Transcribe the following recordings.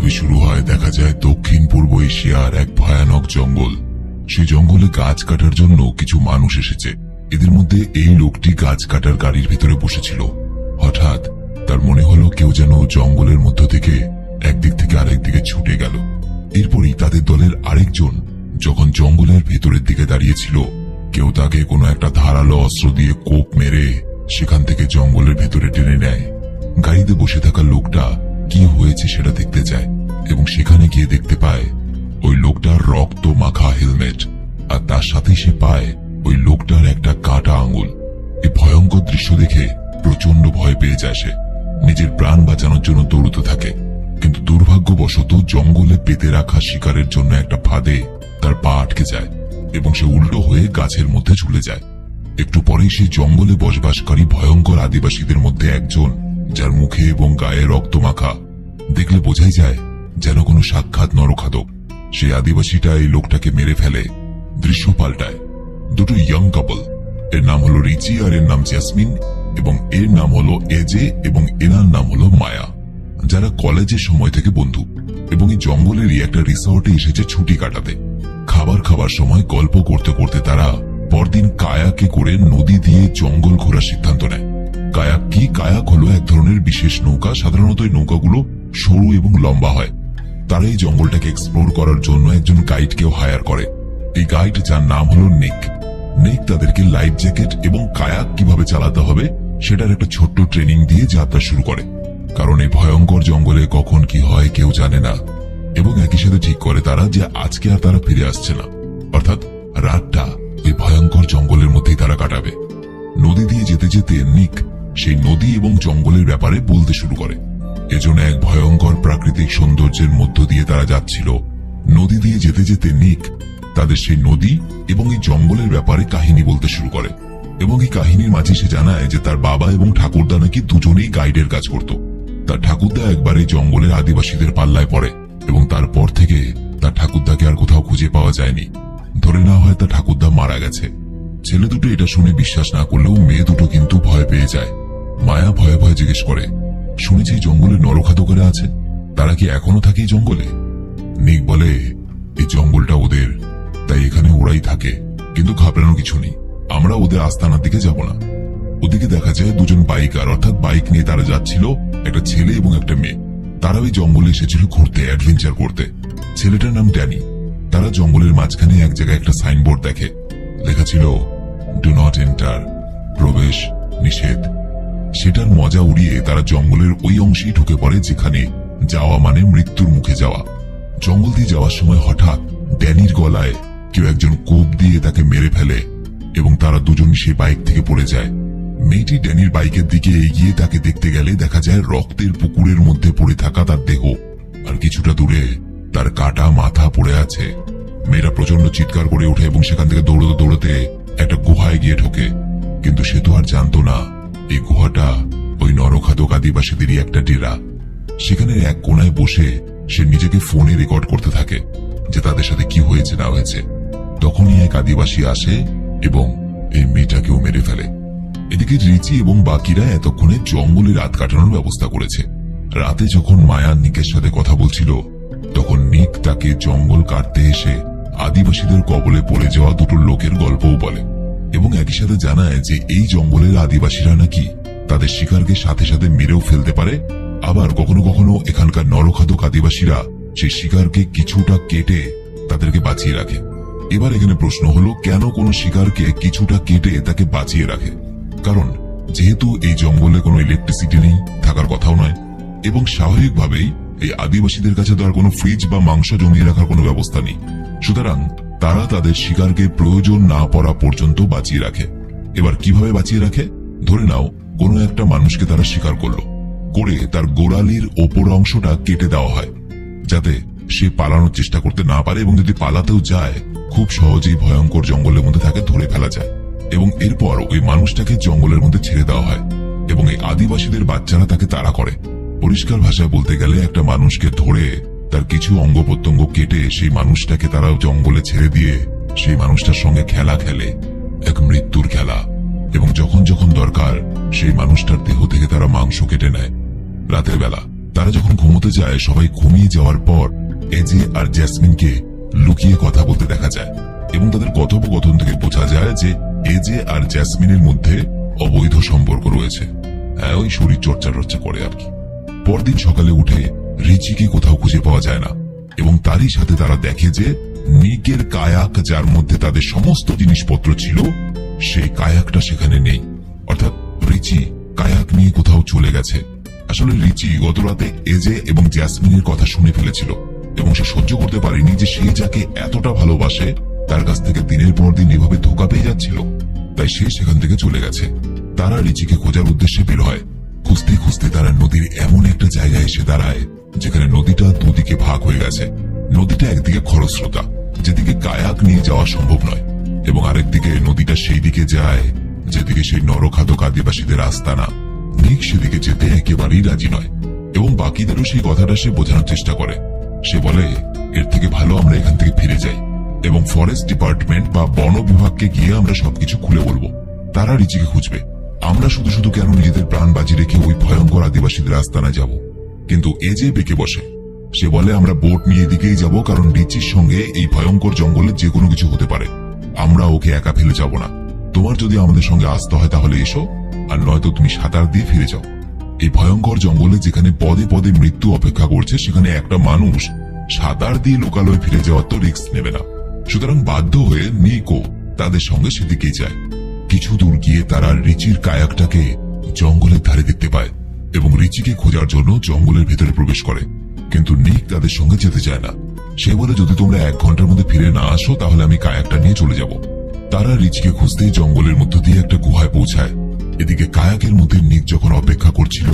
ছবি শুরু হয় দেখা যায় দক্ষিণ পূর্ব এশিয়ার এক ভয়ানক জঙ্গল। সেই জঙ্গলে গাছ কাটার জন্য কিছু মানুষ এসেছে। এদের মধ্যে এই লোকটি গাছ কাটার গাড়ির ভিতরে বসেছিল। হঠাৎ তার মনে হলো কেউ যেন জঙ্গলের মধ্য থেকে একদিক থেকে আরেক দিকে ছুটে গেল। এরপরই তাদের দলের আরেকজন যখন জঙ্গলের ভেতরের দিকে দাঁড়িয়েছিল, কেউ তাকে কোনো একটা ধারালো অস্ত্র দিয়ে কোপ মেরে সেখান থেকে জঙ্গলের ভেতরে টেনে নেয়। গাড়িতে বসে থাকা লোকটা কি হয়েছে সেটা দেখতে যায় এবং সেখানে গিয়ে দেখতে পায় ওই লোকটার রক্ত মাখা হেলমেট, আর তার সাথে সে পায় ওই লোকটার একটা কাটা আঙুল। এই ভয়ঙ্কর দৃশ্য দেখে প্রচন্ড ভয় পেয়ে যায় সে। নিজের প্রাণ বাঁচানোর জন্য দৌড়তে থাকে, কিন্তু দুর্ভাগ্যবশত জঙ্গলে পেতে রাখা শিকারের জন্য একটা ফাঁদে তার পা আটকে যায় এবং সে উল্টো হয়ে গাছের মধ্যে ঝুলে যায়। একটু পরেই সেই জঙ্গলে বসবাসকারী ভয়ঙ্কর আদিবাসীদের মধ্যে একজন, যার মুখে এবং গায়ে রক্ত মাখা, দেখলে বোঝাই যায় যেন কোনো সাক্ষাৎ নরখাদক। সেই আদিবাসীটা এই লোকটাকে মেরে ফেলে। দৃশ্য পাল্টায়। দুটো ইয়ং কাপল, এর নাম হলো রিচি আর এর নাম জেসমিন, এবং এর নাম হলো এজে এবং এনার নাম হলো মায়া, যারা কলেজের সময় থেকে বন্ধু এবং এই জঙ্গলেরই একটা রিসর্টে এসেছে ছুটি কাটাতে। খাবার সময় গল্প করতে করতে তারা পরদিন কায়াকে করে নদী দিয়ে জঙ্গল ঘোরার সিদ্ধান্ত নেয়। কায়াক কি? কায়াক হলো এক ধরনের বিশেষ নৌকা। সাধারণত এই নৌকাগুলো সরু এবং লম্বা হয়। তারা এই জঙ্গলটাকে এক্সপ্লোর করার জন্য একজন গাইডকেও হায়ার করে। এই গাইড, যার নাম হলো নিক, তাদেরকে লাইফ জ্যাকেট এবং কায়াক কিভাবে চালাতে হবে সেটার একটা ছোট্ট ট্রেনিং দিয়ে যাত্রা শুরু করে। কারণ এই ভয়ঙ্কর জঙ্গলে কখন কি হয় কেউ জানে না। এবং একই সাথে ঠিক করে তারা যে আজকে আর তারা ফিরে আসছে না, অর্থাৎ রাতটা ওই ভয়ঙ্কর জঙ্গলের মধ্যেই তারা কাটাবে। নদী দিয়ে যেতে যেতে নিক সেই নদী এবং জঙ্গলের ব্যাপারে বলতে শুরু করে। এজন্য এক ভয়ঙ্কর প্রাকৃতিক সৌন্দর্যের মধ্য দিয়ে তারা যাচ্ছিল। নদী দিয়ে যেতে যেতে নিক তাদের সেই নদী এবং এই জঙ্গলের ব্যাপারে কাহিনী বলতে শুরু করে। এবং এই কাহিনীর মাঝে সে জানায় যে তার বাবা এবং ঠাকুরদা নাকি দুজনেই গাইডের কাজ করত। তার ঠাকুরদা একবার এই জঙ্গলের আদিবাসীদের পাল্লায় পড়ে এবং তারপর থেকে তার ঠাকুরদাকে আর কোথাও খুঁজে পাওয়া যায়নি। ধরে নেওয়া হয় তার ঠাকুরদা মারা গেছে। ছেলে দুটো এটা শুনে বিশ্বাস না করলেও মেয়ে দুটো কিন্তু ভয় পেয়ে যায়। মায়া ভয়ে ভয়ে জিজ্ঞেস করে, শুনেছি জঙ্গলে নরখাদকেরা আছে, তারা কি এখনো থাকে এই জঙ্গলে? নিক বলে, এই জঙ্গলটা ওদের, তাই এখানে ওরাই থাকে, কিন্তু ঘাবড়ানোর কিছু নেই, আমরা ওদের আস্তানার দিকে যাব না। ওদিকে দেখা যায় দুজন বাইকার, অর্থাৎ বাইক নিয়ে তারা যাচ্ছিল, একটা ছেলে এবং একটা মেয়ে। তারা ওই জঙ্গলে এসেছিল ঘুরতে, অ্যাডভেঞ্চার করতে। ছেলেটার নাম ড্যানি। তারা জঙ্গলের মাঝখানে এক জায়গায় একটা সাইনবোর্ড দেখে, লেখা ছিল ডু নট এন্টার, প্রবেশ নিষেধ। সেটার মজা উড়িয়ে তারা জঙ্গলের ওই অংশেই ঢুকে পড়ে যেখানে যাওয়া মানে মৃত্যুর মুখে যাওয়া। জঙ্গল দিয়ে যাওয়ার সময় হঠাৎ ড্যানির গলায় কেউ একজন কোপ দিয়ে তাকে মেরে ফেলে এবং তারা দুজন সেই বাইক থেকে পড়ে যায়। মেয়েটি ড্যানির বাইকের দিকে এগিয়ে তাকে দেখতে গেলে দেখা যায় রক্তের পুকুরের মধ্যে পড়ে থাকা তার দেহ, আর কিছুটা দূরে তার কাটা মাথা পড়ে আছে। মেয়েরা প্রচন্ড চিৎকার করে ওঠে এবং সেখান থেকে দৌড়তে দৌড়তে একটা গুহায় গিয়ে ঢোকে। কিন্তু সে তো আর জানতো না এই গুহাটা ওই নরখাদক আদিবাসীদেরই একটা ডেরা। সেখানে এক কোনায় বসে সে নিজেকে ফোনে রেকর্ড করতে থাকে যে তাদের সাথে কি হয়েছে না হয়েছে। তখনই এক আদিবাসী আসে এবং এই মেয়েটাকেও মেরে ফেলে। এদিকে রিচি এবং বাকিরা এতক্ষণে জঙ্গলে রাত কাটানোর ব্যবস্থা করেছে। রাতে যখন মায়া নিকের সাথে কথা বলছিল, তখন নিক তাকে জঙ্গল কাটতে এসে আদিবাসীদের কবলে পড়ে যাওয়া দুটো লোকের গল্পও বলে এবং একই সাথে জানায় যে এই জঙ্গলের আদিবাসীরা নাকি তাদের শিকারকে সাথে সাথে মেরেও ফেলতে পারে, আবার কখনো কখনো এখানকার নরখাদক আদিবাসীরা সেই শিকারকে কিছুটা কেটে তাদেরকে বাঁচিয়ে রাখে। এবার এখানে প্রশ্ন হলো, কেন কোনো শিকারকে কিছুটা কেটে তাকে বাঁচিয়ে রাখে? কারণ যেহেতু এই জঙ্গলে কোনো ইলেকট্রিসিটি নেই, থাকার কথাও নয়, এবং স্বাভাবিকভাবেই এই আদিবাসীদের কাছে তো আর কোনো ফ্রিজ বা মাংস জমিয়ে রাখার কোনো ব্যবস্থা নেই। সুতরাং তারা তাদের শিকারকে প্রয়োজন না পড়া পর্যন্ত বাঁচিয়ে রাখে। এবার কিভাবে বাঁচিয়ে রাখে? ধরে নাও কোনো একটা মানুষকে তারা শিকার করলো, করে তার গোড়ালির ওপর অংশটা কেটে দেওয়া হয় যাতে সে পালানোর চেষ্টা করতে না পারে, এবং যদি পালাতেও যায় খুব সহজেই ভয়ঙ্কর জঙ্গলের মধ্যে তাকে ধরে ফেলা যায়। এবং এরপর ওই মানুষটাকে জঙ্গলের মধ্যে ছেড়ে দেওয়া হয় এবং এই আদিবাসীদের বাচ্চারা তাকে তাড়া করে। পরিষ্কার ভাষায় বলতে গেলে একটা মানুষকে ধরে তার কিছু অঙ্গ প্রত্যঙ্গ কেটে সেই মানুষটাকে তারা জঙ্গলে ছেড়ে দিয়ে সেই মানুষটার সঙ্গে খেলা খেলে, এক মৃত্যুর খেলা। এবং যখন যখন দরকার সেই মানুষটার দেহ থেকে তারা মাংস কেটে নেয়। রাতের বেলা তারা যখন ঘুমোতে যায় সবাই ঘুমিয়ে যাওয়ার পর এজে আর জ্যাসমিনকে লুকিয়ে কথা বলতে দেখা যায় এবং তাদের কথোপকথন থেকে বোঝা যায় যে এজে আর জ্যাসমিনের মধ্যে অবৈধ সম্পর্ক রয়েছে। হ্যাঁ, ওই শরীর চর্চা করে আর কি। পরদিন সকালে উঠে রিচিকে কোথাও খুঁজে পাওয়া যায় না এবং তারই সাথে তারা দেখে যে নিকের কায়াক, যার মধ্যে তাদের সমস্ত জিনিসপত্র ছিল, সেই কায়াকটা সেখানে নেই। অর্থাৎ রিচি কায়াক নিয়ে কোথাও চলে গেছে। আসলে রিচি গত রাতে এজে এবং জ্যাসমিনের কথা শুনে ফেলেছিল এবং সে সহ্য করতে পারেনি যে সে যাকে এতটা ভালোবাসে তার কাছ থেকে দিনের পর দিন এভাবে ধোঁকা পেয়ে যাচ্ছিল। তাই সে সেখান থেকে চলে গেছে। তারা রিচিকে খোঁজার উদ্দেশ্যে বের হয়। খুঁজতে খুঁজতে তারা নদীর এমন একটা জায়গায় এসে দাঁড়ায় যেখানে নদীটা দুদিকে ভাগ হয়ে গেছে। নদীটা একদিকে খরস্রোতা, যেদিকে কায়াক নিয়ে যাওয়া সম্ভব নয়, এবং আরেকদিকে নদীটা সেই দিকে যায় যেদিকে সেই নরখাদক আদিবাসীদের আস্তানা। নিক সেদিকে যেতে একেবারেই রাজি নয় এবং বাকিদেরও সেই কথাটা সে বোঝানোর চেষ্টা করে। সে বলে, এর থেকে ভালো আমরা এখান থেকে ফিরে যাই এবং ফরেস্ট ডিপার্টমেন্ট বা বন বিভাগকে গিয়ে আমরা সবকিছু খুলে বলবো। তারা রিচিকে খুঁজবে। আমরা শুধু শুধু কেন নিজেদের প্রাণ বাজি রেখে ওই ভয়ঙ্কর আদিবাসীদের আস্তানায় যাব? কিন্তু এজে বেঁকে বসে। সে বলে, আমরা বোট নিয়ে এদিকেই যাব, কারণ রিচির সঙ্গে এই ভয়ঙ্কর জঙ্গলে যে কোনো কিছু হতে পারে। আমরা ওকে একা ফেলে যাব না। তোমার যদি আমাদের সঙ্গে আসতে হয় তাহলে এসো, আর নয়তো তুমি সাঁতার দিয়ে ফিরে যাও। এই ভয়ঙ্কর জঙ্গলে যেখানে পদে পদে মৃত্যু অপেক্ষা করছে, সেখানে একটা মানুষ সাঁতার দিয়ে লোকালয়ে ফিরে যাওয়ার তো রিস্ক নেবে না। সুতরাং বাধ্য হয়ে নিকো তাদের সঙ্গে সেদিকেই যায়। কিছু দূর গিয়ে তারা রিচির কায়াকটাকে জঙ্গলের ধারে দেখতে পায় এবং রিচিকে খোঁজার জন্য জঙ্গলের ভেতরে প্রবেশ করে। কিন্তু নিক তাদের সঙ্গে যেতে চায় না। সে বলে, যদি তোমরা 1 ঘন্টার মধ্যে ফিরে না আসো তাহলে আমি কায়াকটা নিয়ে চলে যাব। তারা রিচিকে খুঁজতে জঙ্গলের মধ্য দিয়ে একটা গুহায় পৌঁছায়। এদিকে কায়াকের মধ্যে নিক যখন অপেক্ষা করছিল,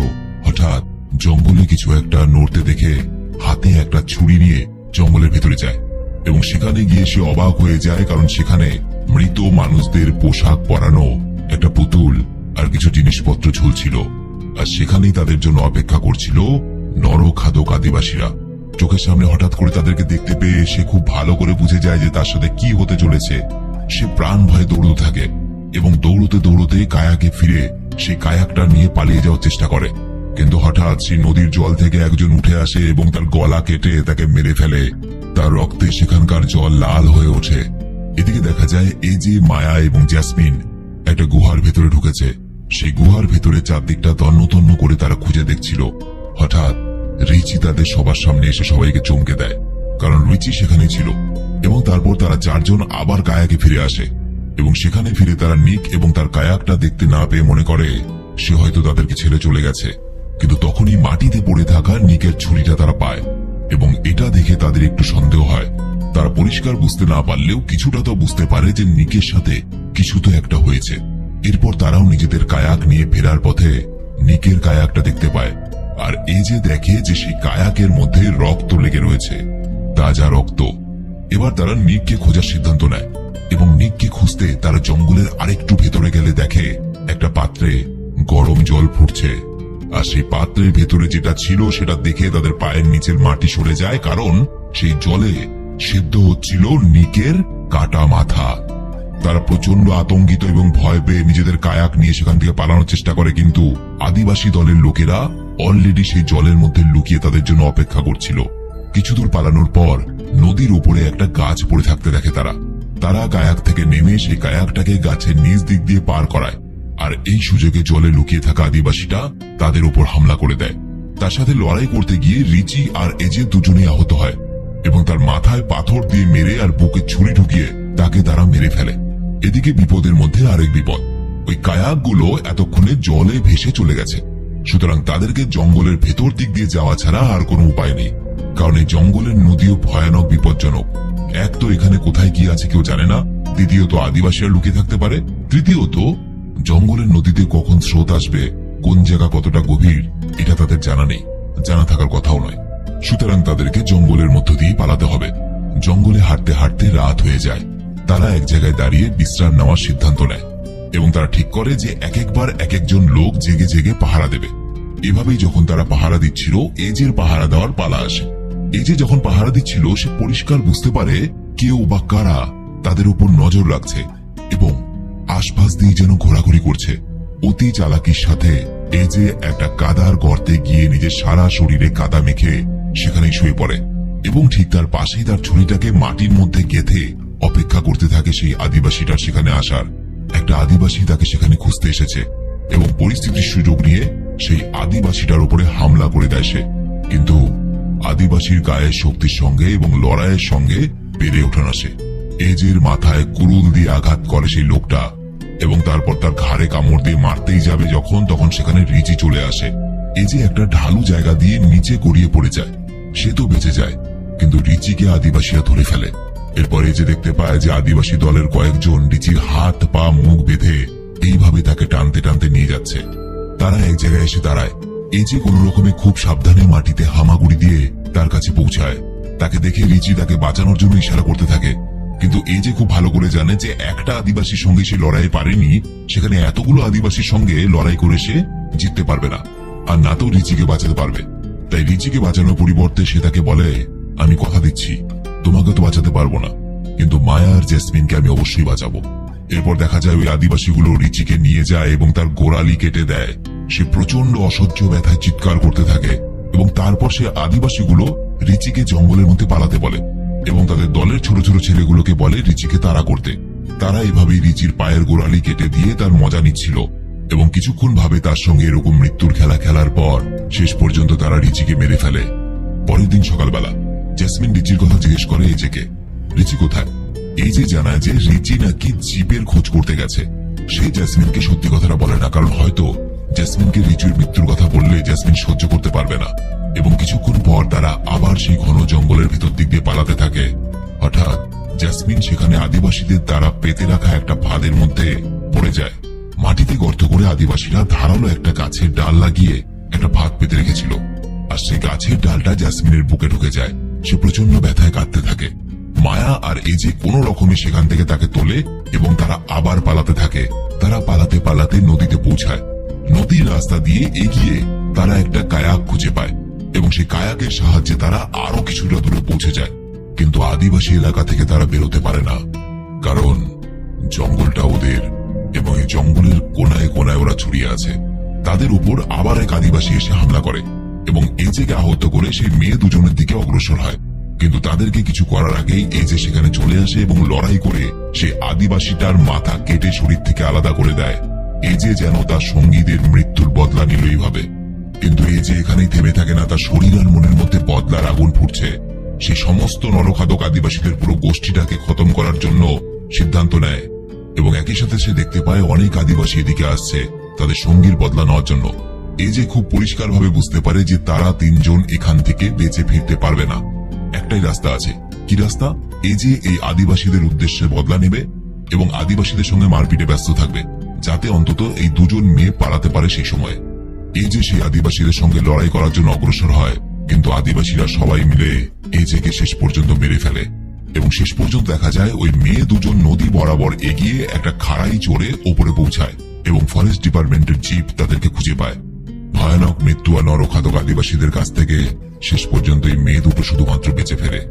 হঠাৎ জঙ্গলে কিছু একটা নড়তে দেখে হাতে একটা ছুরি নিয়ে জঙ্গলের ভেতরে যায় এবং সেখানে গিয়ে সে অবাক হয়ে যায়, কারণ সেখানে মৃত মানুষদের পোশাক পরানো একটা পুতুল আর কিছু জিনিসপত্র ঝুলছিল। আর সেখানেই তাদের জন্য অপেক্ষা করছিল নরখাদক আদিবাসীরা। চোখের সামনে হঠাৎ করে তাদেরকে দেখতে পেয়ে সে খুব ভালো করে বুঝে যায় যে তার সাথে কি হতে চলেছে। সে প্রাণ ভয়ে দৌড়তে থাকে এবং দৌড়তে দৌড়তে কায়াকে ফিরে সেই কায়াকটা নিয়ে পালিয়ে যাওয়ার চেষ্টা করে। কিন্তু হঠাৎ সেই নদীর জল থেকে একজন উঠে আসে এবং তার গলা কেটে তাকে মেরে ফেলে। তার রক্তে সেখানকার জল লাল হয়ে ওঠে। এদিকে দেখা যায় এজে, মায়া এবং জ্যাসমিন একটা গুহার ভেতরে ঢুকেছে। সেই গুহার ভেতরে চারদিকটা তন্ন তন্ন করে তারা খুঁজে দেখছিল। হঠাৎ রিচি তাদের সবার সামনে এসে সবাইকে চমকে দেয়, কারণ রিচি সেখানে ছিল। এবং তারপর তারা 4 জন আবার কায়াকে ফিরে আসে এবং সেখানে ফিরে তারা নিক এবং তার কায়াকটা দেখতে না পেয়ে মনে করে সে হয়তো তাদেরকে ছেড়ে চলে গেছে। কিন্তু তখনই মাটিতে পড়ে থাকা নিকের ছুরিটা তারা পায় এবং এটা দেখে তাদের একটু সন্দেহ হয়। তারা পরিষ্কার বুঝতে না পারলেও কিছুটা তো বুঝতে পারে যে নিকের সাথে কিছু তো একটা হয়েছে। এরপর তারাও নিজেদের কায়াক নিয়ে ফেরার পথে নিকের কায়াকটা দেখতে পায় আর এজে দেখে যে সেই কায়াকের মধ্যে রক্ত লেগে রয়েছে, তাজা রক্ত। এবার তারা নিককে খোঁজার সিদ্ধান্ত নেয় এবং নিককে খুঁজতে তারা জঙ্গলের আরেকটু ভেতরে গেলে দেখে একটা পাত্রে গরম জল ফুটছে। আর সেই পাত্রের ভেতরে যেটা ছিল সেটা দেখে তাদের পায়ের নিচের মাটি সরে যায়, কারণ সেই জলে সেদ্ধ হচ্ছিল নিকের কাটা মাথা। তারা প্রচন্ড আতঙ্কিত এবং ভয় পেয়ে নিজেদের কায়াক নিয়ে সেখান থেকে পালানোর চেষ্টা করে, কিন্তু আদিবাসী দলের লোকেরা অলরেডি সেই জলের মধ্যে লুকিয়ে তাদের জন্য অপেক্ষা করছিল। কিছু দূর পালানোর পর নদীর উপরে একটা গাছ পড়ে থাকতে দেখে তারা কায়াক থেকে নেমে সেই কায়াকটাকে গাছের নিচ দিক দিয়ে পার করায়। আর এই সুযোগে জলে লুকিয়ে থাকা আদিবাসীটা তাদের উপর হামলা করে দেয়। তার সাথে লড়াই করতে গিয়ে রিচি আর এজে দুজনেই আহত হয় এবং তার মাথায় পাথর দিয়ে মেরে আর বুকে ছুরি ঢুকিয়ে তাকে তারা মেরে ফেলে। এদিকে বিপদের মধ্যে আরেক বিপদ, ওই কায়াকগুলো এতক্ষণে জলে ভেসে চলে গেছে। সুতরাং তাদেরকে জঙ্গলের ভেতর দিক দিয়ে যাওয়া ছাড়া আর কোনো উপায় নেই, কারণ এই জঙ্গলের নদীও ভয়ানক বিপজ্জনক। এক তো এখানে কোথায় কি আছে কেউ জানে না, দ্বিতীয়ত আদিবাসীরা লুকিয়ে থাকতে পারে, তৃতীয়ত জঙ্গলের নদীতে কখন স্রোত আসবে, কোন জায়গা কতটা গভীর এটা তাদের জানা নেই, জানা থাকার কথাও নয়। সুতরাং তাদেরকে জঙ্গলের মধ্য দিয়ে পালাতে হবে। জঙ্গলে হাঁটতে হাঁটতে রাত হয়ে যায়। তারা এক জায়গায় দাঁড়িয়ে বিশ্রাম নেওয়ার সিদ্ধান্ত নেয় এবং তারা ঠিক করে যে একবার এক একজন লোক জেগে জেগে পাহারা দেবে। এভাবেই যখন তারা পাহারা দিচ্ছিল, এজের পাহারা দেওয়ার পালা আসে। এজে যখন পাহারা দিচ্ছিল সে পরিষ্কার বুঝতে পারে কেউ বা কারা তাদের উপর নজর রাখছে এবং আশপাশ দিয়ে যেন ঘোরাঘুরি করছে। অতি চালাকির সাথে এই যে একটা কাদার গর্তে গিয়ে নিজের সারা শরীরে কাদা মেখে সেখানেই শুয়ে পড়ে এবং ঠিক তার পাশেই তার ছুরিটাকে মাটির মধ্যে গেঁথে অপেক্ষা করতে থাকে সেই আদিবাসীটার সেখানে আসার। একটা আদিবাসী তাকে সেখানে খুঁজতে এসেছে এবং পরিস্থিতির সুযোগ নিয়ে সেই আদিবাসীটার উপরে হামলা করে দেয় সে। কিন্তু আদিবাসীর গায়ের শক্তির সঙ্গে এবং লড়াইয়ের সঙ্গে পেরে ওঠে না সে। এজের মাথায় কুরুল দিয়ে আঘাত করে সেই লোকটা এবং তারপর তার ঘাড়ে কামড় দিয়ে মারতেই যাবে যখন, তখন সেখানে রিচি চলে আসে। এজে একটা ঢালু জায়গা দিয়ে নিচে গড়িয়ে পড়ে যায়। সে তো বেঁচে যায়, কিন্তু রিচিকে আদিবাসীরা ধরে ফেলে। এরপর এজে দেখতে পায় যে আদিবাসী দলের কয়েকজন রিচির হাত পা মুখ বেঁধে এইভাবে তাকে টানতে টানতে নিয়ে যাচ্ছে। তারা এক জায়গায় এসে দাঁড়ায়। এজে কোন রকমে খুব সাবধানে মাটিতে হামাগুড়ি দিয়ে তার কাছে পৌঁছায়। তাকে দেখে রিচি তাকে বাঁচানোর জন্য ইশারা করতে থাকে, কিন্তু এজে খুব ভালো করে জানে যে একটা আদিবাসীর সঙ্গে সে লড়াই পারেনি, সেখানে এতগুলো আদিবাসীর সঙ্গে লড়াই করে সে জিততে পারবে না, আর না তো রিচিকে বাঁচাতে পারবে। তাই রিচিকে বাঁচানোর পরিবর্তে সে তাকে বলে, আমি কথা দিচ্ছি তোমাকে তো বাঁচাতে পারবো না, কিন্তু মায়া আর জেসমিনকে আমি অবশ্যই বাঁচাবো। এরপর দেখা যায় ওই আদিবাসীগুলো রিচিকে নিয়ে যায় এবং তার গোড়ালি কেটে দেয়। সে প্রচন্ড অসহ্য ব্যথায় চিৎকার করতে থাকে এবং তারপর সে আদিবাসীগুলো রিচিকে জঙ্গলের মধ্যে পালাতে বলে এবং তাদের দলের ছোট ছোট ছেলেগুলোকে বলে রিচিকে তাড়া করতে। তারা এভাবেই রিচির পায়ের গোড়ালি কেটে দিয়ে তার মজা নিচ্ছিল এবং কিছুক্ষণ ভাবে তার সঙ্গে এরকম মৃত্যুর খেলা খেলার পর শেষ পর্যন্ত তারা রিচিকে মেরে ফেলে। পরের দিন সকালবেলা জেসমিন রিচির কথা জিজ্ঞেস করে এজেকে, রিচি কোথায়? এজে জানায় যে রিচি নাকি জিপের খোঁজ করতে গেছে। সে জেসমিনকে সত্যি কথাটা বলে না, কারণ হয়তো জেসমিনকে রিচির মৃত্যুর কথা বললে জেসমিন সহ্য করতে পারবে না। এবং কিছুক্ষণ পর তারা আবার সেই ঘন জঙ্গলের ভিতর দিক দিয়ে পালাতে থাকে। হঠাৎ জেসমিন সেখানে আদিবাসীদের দ্বারা পেতে রাখা একটা ফাঁদের মধ্যে পড়ে যায়। মাটিতে গর্ত করে আদিবাসীরা ধারালো একটা গাছের ডাল লাগিয়ে একটা ফাঁদ পেতে রেখেছিল, আর সেই গাছের ডালটা জেসমিনের বুকে ঢুকে যায়। সে প্রচন্ড ব্যথায় কাঁদতে থাকে। মায়া আর এজে কোন রকমে সেখান থেকে তাকে তোলে এবং তারা আবার পালাতে থাকে। তারা পালাতে পালাতে নদীতে পৌঁছায়। নদীর রাস্তা দিয়ে এগিয়ে তারা একটা কায়াক খুঁজে পায় এবং সেই কায়াকের সাহায্যে তারা আরো কিছুটা দূরে পৌঁছে যায়। কিন্তু আদিবাসী এলাকা থেকে তারা বেরোতে পারে না, কারণ জঙ্গলটা ওদের এবং এই জঙ্গলের কোনায় কোনায় ওরা ছড়িয়ে আছে। তাদের উপর আবার এক আদিবাসী এসে হামলা করে এবং এজেকে আহত করে সেই মেয়ে দুজনের দিকে অগ্রসর হয়। কিন্তু তাদেরকে কিছু করার আগেই এজে সেখানে চলে আসে এবং লড়াই করে সেই আদিবাসীটার মাথা কেটে শরীর থেকে আলাদা করে দেয়। এজে যেন তার সঙ্গীদের মৃত্যুর বদলা নিল এইভাবে। কিন্তু এজে এখানেই থেমে থাকে না, তার শরীর আর মনের মধ্যে বদলার আগুন ফুটছে। সে সমস্ত নরখাদক আদিবাসীদের পুরো গোষ্ঠীটাকে খতম করার জন্য সিদ্ধান্ত নেয় এবং একই সাথে সে দেখতে পায় অনেক আদিবাসী এদিকে আসছে তাদের সঙ্গীর বদলা নেওয়ার জন্য। এজে খুব পরিষ্কারভাবে বুঝতে পারে যে তারা তিনজন এখান থেকে বেঁচে ফিরতে পারবে না। একটাই রাস্তা আছে। কি রাস্তা? এজে এই আদিবাসীদের উদ্দেশ্যে বদলা নেবে এবং আদিবাসীদের সঙ্গে মারপিটে ব্যস্ত থাকবে, যাতে অন্তত এই দুজন মেয়ে পালাতে পারে সেই সময়। এজে সেই আদিবাসীদের সঙ্গে লড়াই করার জন্য অগ্রসর হয়, কিন্তু আদিবাসীরা সবাই মিলে এজেকে শেষ পর্যন্ত মেরে ফেলে এবং শেষ পর্যন্ত দেখা যায় ওই মেয়ে দুজন নদী বরাবর এগিয়ে একটা খাড়াই চড়ে ওপরে পৌঁছায় এবং ফরেস্ট ডিপার্টমেন্টের জিপ তাদেরকে খুঁজে পায়। ভয়ানক মৃত্যু আর নরখাদক আদিবাসীদের কাছ থেকে শেষ পর্যন্ত এই মেয়ে দুটো শুধুমাত্র বেঁচে ফেরে।